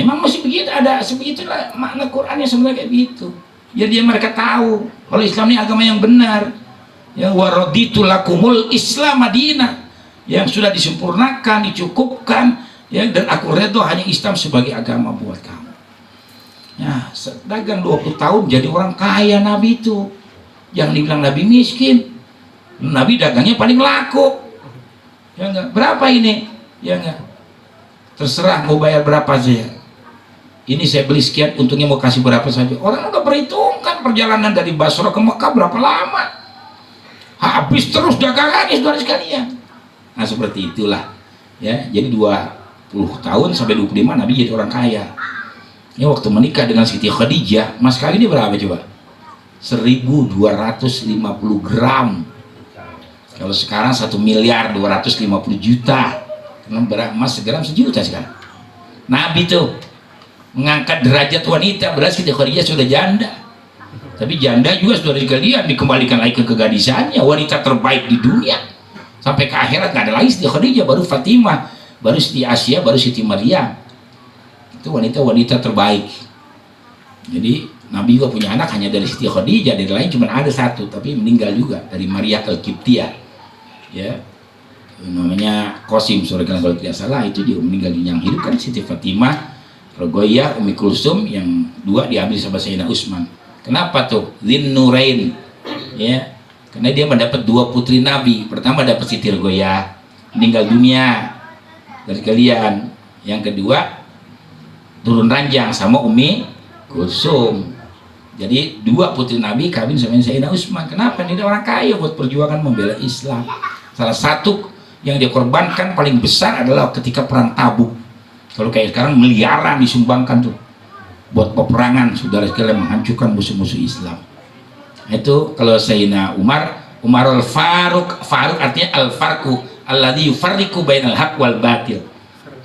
memang masih begitu, ada sebegitulah makna Qurannya sebenarnya kayak gitu. Jadi mereka tahu kalau Islam ini agama yang benar. Ya, waraditu lakumul Islam Madinah, yang sudah disempurnakan, dicukupkan, ya, dan aku redho hanya Islam sebagai agama buat kamu. Ya, dagang 20 tahun jadi orang kaya Nabi itu. Jangan dibilang Nabi miskin. Nabi dagangnya paling laku. Ya enggak? Berapa ini? Ya enggak? Terserah mau bayar berapa saja. Ini saya beli sekian, untungnya mau kasih berapa saja. Orang udah perhitungkan perjalanan dari Basra ke Mekah berapa lama. Habis terus dagangannya saudara sekalian. Nah seperti itulah. Ya, jadi 20 tahun sampai 25 Nabi jadi orang kaya. Ini waktu menikah dengan Siti Khadijah, mas kawinnya berapa coba? 1.250 gram. Kalau sekarang 1.250.000.000. Karena berat emas segram 1 juta sekarang. Nabi tuh mengangkat derajat wanita, berarti Siti Khadijah sudah janda. Tapi janda juga sudah sekalian dikembalikan lagi ke kegadisannya, wanita terbaik di dunia. Sampai ke akhirat nggak ada lagi Siti Khadijah, baru Fatimah, baru Siti Asia, baru Siti Maryam. Itu wanita-wanita terbaik. Jadi Nabi juga punya anak hanya dari Siti Khadijah, dari lain cuma ada satu, tapi meninggal juga, dari Maria Al-Qibtiyah. Ya, namanya Qasim, kalau tidak salah, itu dia meninggal. Yang hidup kan Siti Fatimah, Rogoyah, Umi Kulsum, yang 2 diambil sama Sayyidina Utsman. Kenapa tuh? Dzinnurain, ya, karena dia mendapat 2 putri Nabi. Pertama dapat Siti Rogoyah, meninggal dunia dari kalian. Yang kedua turun ranjang sama Umi Kulsum. Jadi 2 putri Nabi kawin sama Sayyidina Utsman. Kenapa? Ini orang kaya buat perjuangan membela Islam. Salah satu yang dia korbankan paling besar adalah ketika perang Tabuk. Kalau kayak sekarang miliaran disumbangkan tuh buat peperangan, saudara sekalian, menghancurkan musuh-musuh Islam. Itu kalau Sayyidina Umar al-Faruq. Faruq artinya al-farqu alladzi yufarriqu bainal haq wal batil.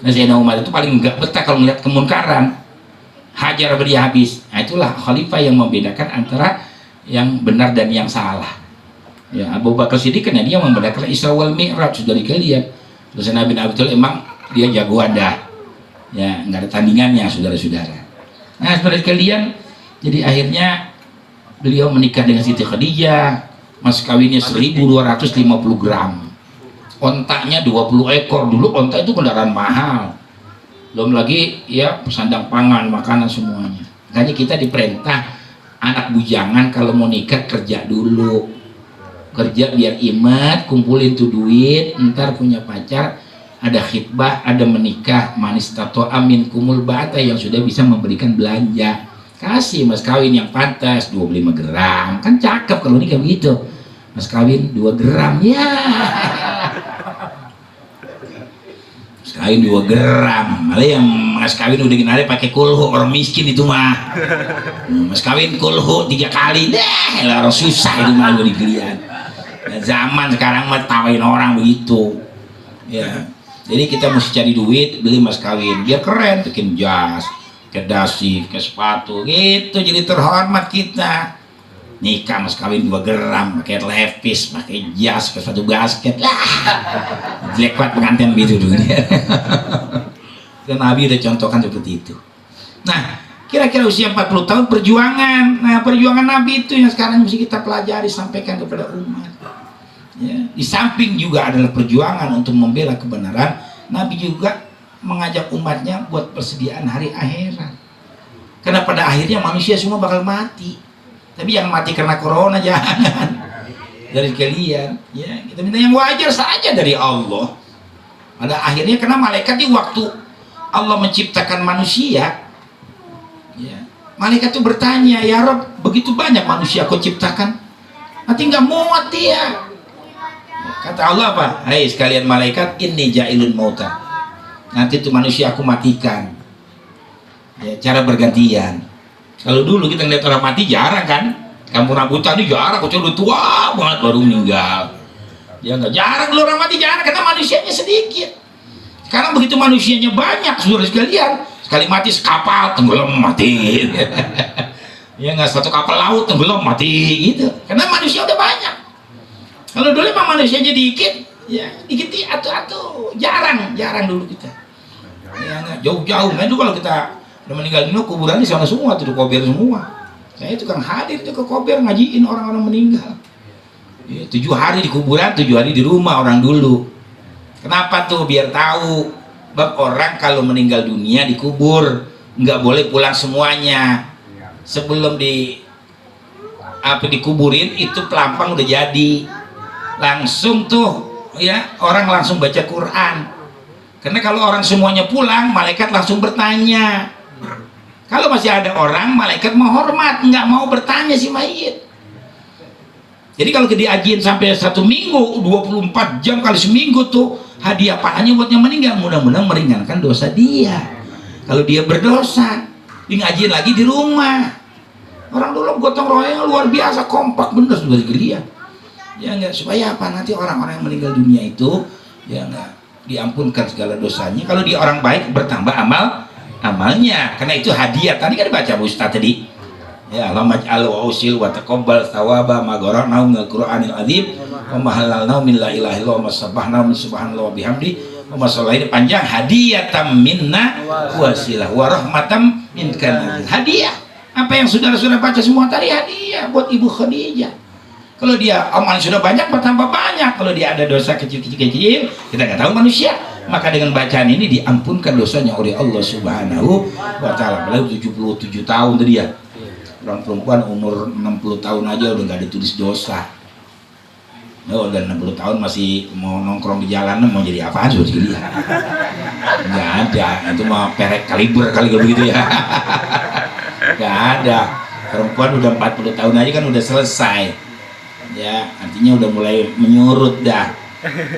Nah, Sayyidina Umar itu paling enggak betah kalau melihat kemunkaran, hajar beri habis. Nah, itulah khalifah yang membedakan antara yang benar dan yang salah. Ya, Abu Bakar Siddiq kan dia membedakan Isra wal Mi'raj, sudah dikalian. Terus Nabi Abi Thalib emang dia jagoan dah. Ya, nggak ada tandingannya, saudara-saudara. Nah, saudara sekalian, jadi akhirnya beliau menikah dengan Siti Khadijah. Mas kawinnya 1.250 gram. Ontaknya 20 ekor. Dulu ontak itu kendaraan mahal, belum lagi ya sandang pangan, makanan semuanya. Makanya kita diperintah anak bujangan kalau mau nikah kerja dulu, kerja biar imat, kumpulin tuh duit, ntar punya pacar, ada khitbah, ada menikah, manis tato amin kumul bata, yang sudah bisa memberikan belanja. Kasih mas kawin yang pantas 25 gram, kan cakep kalau nikah begitu. Mas kawin 2 gram ya. Mas kawin 2 gram, malah yang mas kawin udah gini pakai kulhu, orang miskin itu mah. Mas kawin kulhu 3 kali, deh orang susah itu mah gue digelian. Nah, zaman sekarang mah tawain orang begitu. Ya, jadi kita mesti cari duit, beli mas kawin biar keren, bikin jas, ke dasi, ke sepatu gitu, jadi terhormat kita. Nikah mas kawin 2 gram, pakai levis, pakai jas, ke sepatu basket lah. Jelek banget pengantin gitu dulu. Dan Nabi udah contohkan seperti itu. Nah, kira-kira usia 40 tahun perjuangan. Nah, perjuangan Nabi itu yang sekarang mesti kita pelajari, sampaikan kepada umat. Ya, di samping juga adalah perjuangan untuk membela kebenaran, Nabi juga mengajak umatnya buat persediaan hari akhirat. Karena pada akhirnya manusia semua bakal mati. Tapi yang mati karena corona jangan. Dari kalian, ya, kita minta yang wajar saja dari Allah. Pada akhirnya karena malaikat di waktu Allah menciptakan manusia, ya, malaikat itu bertanya, ya Rob, begitu banyak manusia kau ciptakan, nanti nggak muat dia. Kata Allah apa? Hai sekalian malaikat, inni ja'ilun mauta. Nanti itu manusia aku matikan. Ya, cara bergantian. Kalau dulu kita ngeliat orang mati jarang kan? Kampung rambutan ini jarang, kecuali udah tua banget baru meninggal. Ya nggak jarang dulu orang mati, jarang karena manusianya sedikit. Sekarang begitu manusianya banyak, saudara sekalian, sekali mati sekapal tenggelam mati. Ya nggak, satu kapal laut tenggelam mati gitu. Karena manusia udah banyak. Kalau dulu emang manusianya dikit, ya dikit atu-atu, jarang dulu kita. Ya nggak, jauh-jauh. Nah itu kalau kita udah meninggal dunia, kuburan di sana semua tuh, kober semua. Saya tukang hadir tuh ke kober ngajiin orang-orang meninggal. Ya, 7 hari di kuburan, 7 hari di rumah orang dulu. Kenapa tuh? Biar tahu bab orang kalau meninggal dunia dikubur nggak boleh pulang semuanya. Sebelum dikuburin itu pelampang udah jadi. Langsung tuh ya orang langsung baca Quran. Karena kalau orang semuanya pulang, malaikat langsung bertanya. Kalau masih ada orang, malaikat menghormat, nggak mau bertanya si mayit. Jadi kalau diajiin sampai 1 minggu, 24 jam kali seminggu tuh, hadiah pahalanya buat yang meninggal, mudah-mudahan meringankan dosa dia. Kalau dia berdosa, di ngajiin lagi di rumah. Orang dulu gotong royong luar biasa, kompak bener sudah dilihat. Ya enggak, supaya apa, nanti orang-orang yang meninggal dunia itu ya enggak diampunkan segala dosanya. Kalau dia orang baik bertambah amalnya, karena itu hadiah. Tadi kan dibaca Bu Ustaz tadi. Ya, Allahumma ij'al wa usil wa taqabbal thawaba ma qara'na minal Qur'anil azim wa ma halalna min la ilaha illallah wa sabbahna min subhanallah wa bihamdi wa ma ini panjang, hadiyatam minna wasilah wa rahmatam minkan. Hadiah. Apa yang saudara-saudara baca semua tadi hadiah buat Ibu Khadijah. Kalau dia amal sudah banyak bertambah banyak. Kalau dia ada dosa kecil-kecil, kita nggak tahu manusia. Maka dengan bacaan ini diampunkan dosanya oleh Allah Subhanahu wa taala. Beliau 77 tahun tadi ya. Orang perempuan umur 60 tahun aja udah nggak ditulis dosa. Oh, udah 60 tahun masih mau nongkrong di jalanan, mau jadi apaan sudah jadi. Nggak ada, itu mah perek kaliber kali kalau begitu ya. Nggak ada. Perempuan udah 40 tahun aja kan udah selesai. Ya, artinya udah mulai menyurut dah.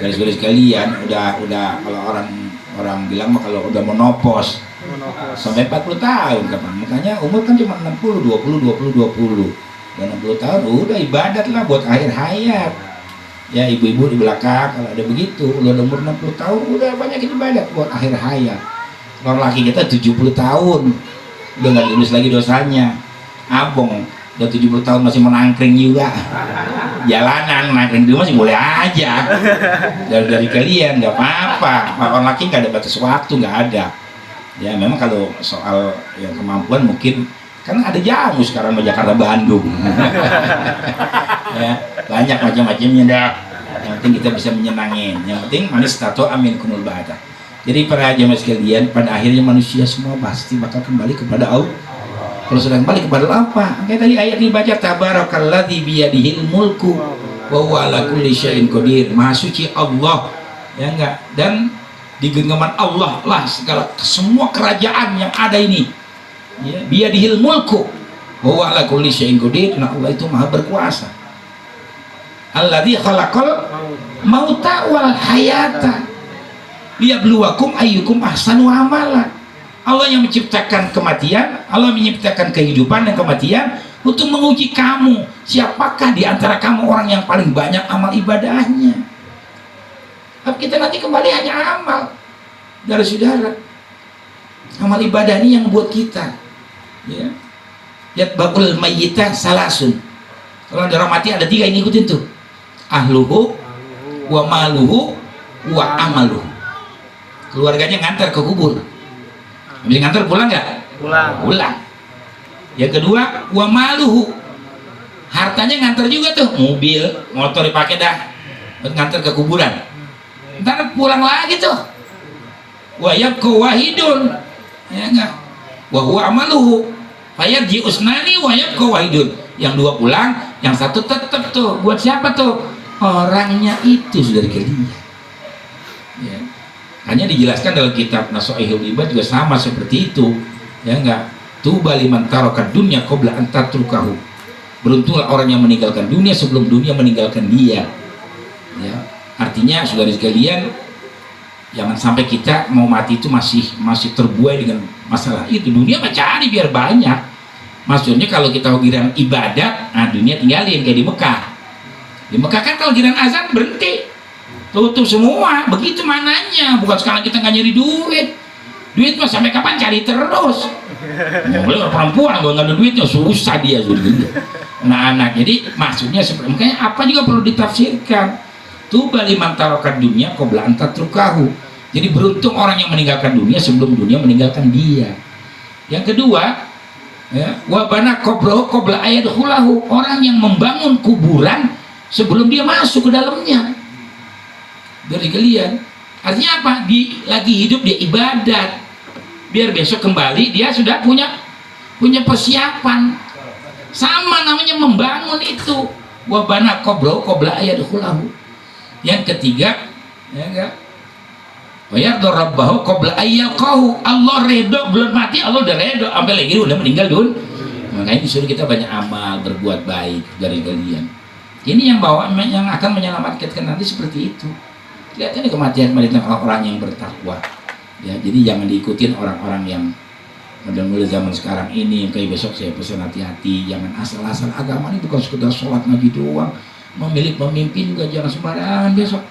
Garis-garis kalian udah kalau orang bilang mah kalau udah menopos sampai 40 tahun kapan, makanya umur kan cuma 60, 20. Dan 60 tahun udah ibadat lah buat akhir hayat. Ya, ibu-ibu di belakang kalau ada begitu, udah umur 60 tahun udah banyak ibadat buat akhir hayat. Orang laki kita 70 tahun udah nggak tulis lagi dosanya. Abang udah 70 tahun masih menangkring juga. Jalanan nangkring dulu masih boleh aja. Dari kalian nggak apa-apa. Orang laki nggak ada batas waktu, nggak ada. Ya memang kalau soal yang kemampuan mungkin kan ada jamu sekarang di Jakarta Bandung. Ya, banyak macam-macamnya dah. Yang penting kita bisa menyenangin. Yang penting manis tato amin kumul ba'da. Jadi para jamaah sekalian, pada akhirnya manusia semua pasti bakal kembali kepada Allah. Kalau sudah kembali kepada Allah apa? Kayak tadi ayat dibaca, tabarakalladzi biyadihil mulku wa huwa ala kulli syai'in qadir. Maha suci Allah. Ya enggak? Dan di genggaman Allah lah segala semua kerajaan yang ada ini. Ya, biyadihil mulku wa huwa ala kulli syai'in qadir. Nah, Allah itu maha berkuasa. Alladzi khalaqal mauta wal hayata liyabluwakum ayyukum ahsanu amala. Allah yang menciptakan kematian, Allah menciptakan kehidupan dan kematian untuk menguji kamu, siapakah di antara kamu orang yang paling banyak amal ibadahnya. Tapi kita nanti kembali hanya amal. Dari saudara, amal ibadah ini yang buat kita ya. Yatba'ul mayyita salasun. Kalau ada orang mati ada 3 yang ikutin tuh. Ahluhu wa maluhu wa amaluhu. Keluarganya ngantar ke kubur. Habis ngantar pulang nggak? Pulang. Yang kedua, wa maluhu. Hartanya ngantar juga tuh, mobil, motor dipakai dah buat ngantar ke kuburan. Ntar pulang lagi tuh. Wa yabqa wahidun. Ya enggak? Wa huwa amaluhu. Fayarji usnani wa yabqa wahidun. Yang 2 pulang, yang 1 tetap tuh. Buat siapa tuh? Orangnya itu sudah dikelilingi. Ya. Hanya dijelaskan dalam kitab Nasuhaihul Ibad juga sama seperti itu. Ya enggak? Tuba liman taraka dunya qabla an tatrukahu. Beruntunglah orang yang meninggalkan dunia sebelum dunia meninggalkan dia. Ya. Artinya saudara sekalian, jangan sampai kita mau mati itu masih terbuai dengan masalah itu. Dunia mah cari biar banyak. Maksudnya kalau kita giran ibadat, nah dunia tinggalin kayak di Mekah. Di Mekah kan kalau giran azan berhenti, tutup semua. Begitu mananya. Bukan sekarang kita nggak nyari duit. Duit mah sampai kapan cari terus. Boleh perempuan kalau nggak ada duitnya susah dia sudah. Anak-anak. Jadi maksudnya seperti makanya apa juga perlu ditafsirkan. Tuba liman tarokat dunia qabla an tatrukahu. Jadi beruntung orang yang meninggalkan dunia sebelum dunia meninggalkan dia. Yang kedua, ya, wabana qablahu qabla ayadkhulahu. Orang yang membangun kuburan sebelum dia masuk ke dalamnya. Dari kalian, artinya apa? Lagi hidup dia ibadat, biar besok kembali dia sudah punya persiapan. Sama namanya membangun itu. Wabana qablahu qabla ayadkhulahu. Yang ketiga, ya enggak? Wa yarda rabbahu qabla ayyalqahu. Allah redho belum mati, Allah udah redho sampai lagi udah meninggal dulu. Makanya disuruh kita banyak amal, berbuat baik dari kalian. Ini yang akan menyelamatkan nanti seperti itu. Lihat ini kematian orang-orang yang bertakwa. Ya, jadi jangan diikutin orang-orang yang Mudah-mudahan zaman sekarang ini kayak besok saya pesan hati-hati, jangan asal-asal. Agama ini bukan sekedar sholat ngaji doang. Memilih pemimpin juga jangan sembarangan. Besok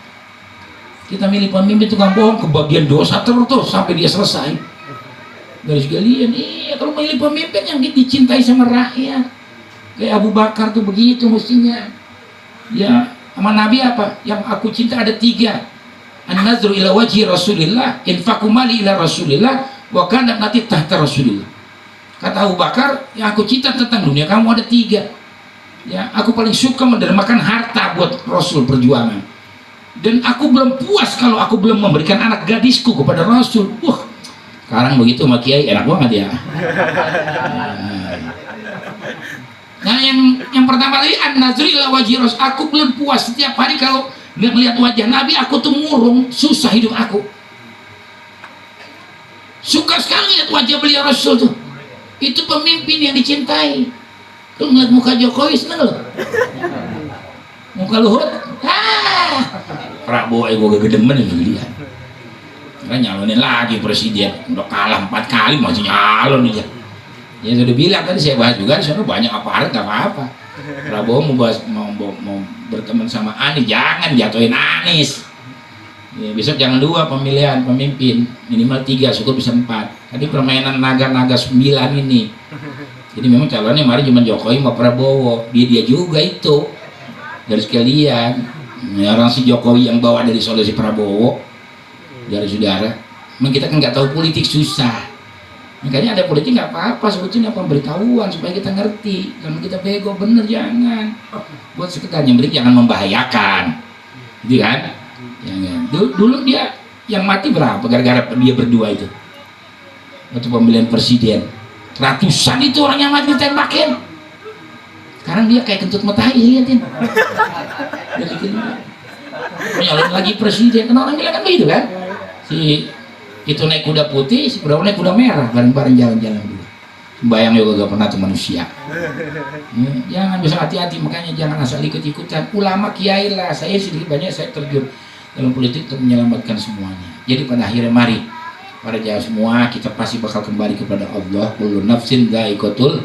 kita milih pemimpin tukang bohong, kebagian dosa terus sampai dia selesai. Garis galian, iya kalau milih pemimpin yang dicintai sama rakyat. Kayak Abu Bakar tuh begitu mestinya. Ya, sama Nabi apa? Yang aku cinta ada 3. An-nazru ila wajhi Rasulillah, infaqu mali ila Rasulillah, wa kana nanti tahta Rasulillah. Kata Abu Bakar, yang aku cinta tentang dunia kamu ada 3. Ya, aku paling suka mendermakan harta buat Rasul perjuangan. Dan aku belum puas kalau aku belum memberikan anak gadisku kepada Rasul. Wah, sekarang begitu sama Kiai enak banget ya. Nah, yang pertama tadi an-nazru ila wajhi Rasul. Aku belum puas setiap hari kalau nggak melihat wajah Nabi, aku tuh murung, susah hidup aku. Suka sekali lihat wajah beliau Rasul tuh. Itu pemimpin yang dicintai. Lu ngeliat muka Jokowi seneng loh. Muka Luhut, Prabowo gue gedemen itu dia. Kan nyalonin lagi presiden, udah kalah 4 kali masih nyalon dia. Ya sudah bilang tadi saya bahas juga, di sana banyak aparat nggak apa-apa. Prabowo mau berteman sama Anies, jangan jatuhin Anies. Ya, besok jangan 2 pemilihan pemimpin, minimal 3, syukur bisa 4. Tadi permainan naga-naga 9 ini. Jadi memang calonnya mari cuma Jokowi sama Prabowo, dia juga itu. Dari sekalian, ya, orang si Jokowi yang bawa dari solusi Prabowo, dari saudara. Memang kita kan nggak tahu politik, susah. Makanya ada politik nggak apa-apa, sebetulnya pemberitahuan supaya kita ngerti. Kalau kita bego bener jangan. Buat sekedar yang jangan membahayakan, gitu kan? Jangan. Dulu dia yang mati berapa gara-gara dia berdua itu? Waktu pemilihan presiden, ratusan itu orang yang mati ditembakin. Sekarang dia kayak kentut matahari, liatin. Nyalon lagi presiden, kan orang bilang kan begitu kan? Si itu naik kuda putih, si kuda naik kuda merah, bareng-bareng jalan-jalan dulu. Bayang juga gak pernah tuh manusia. Ya, jangan, bisa hati-hati, makanya jangan asal ikut-ikutan. Ulama kiai lah, saya sedikit banyak saya terjun dalam politik untuk menyelamatkan semuanya. Jadi pada akhirnya mari para jamaah semua, kita pasti bakal kembali kepada Allah. Kullu nafsin dha'iqatul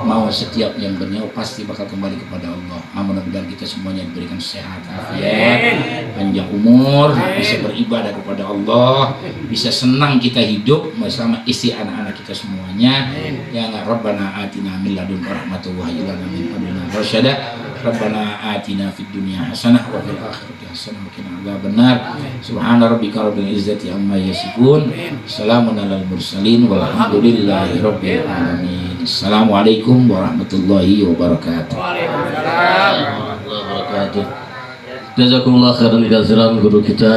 maut, setiap yang bernyawa pasti bakal kembali kepada Allah. Mudah-mudahan kita semuanya diberikan sehat, afiat, panjang umur, bisa beribadah kepada Allah, bisa senang kita hidup bersama istri anak-anak kita semuanya. Ya Allah, Rabbana atina min ladunka rahmatan wa hab lana min ladunka rasyada. Rabbana atina fid dunya hasanah wa fil akhirati hasanah wa qina adzabannar. Subhana rabbika rabbil izzati amma yasifun. Assalamun alal mursalin walhamdulillahi rabbil alamin. Assalamualaikum warahmatullahi wabarakatuh. Waalaikumsalam warahmatullahi wabarakatuh. Jazakumullah khairan katsiran guru kita.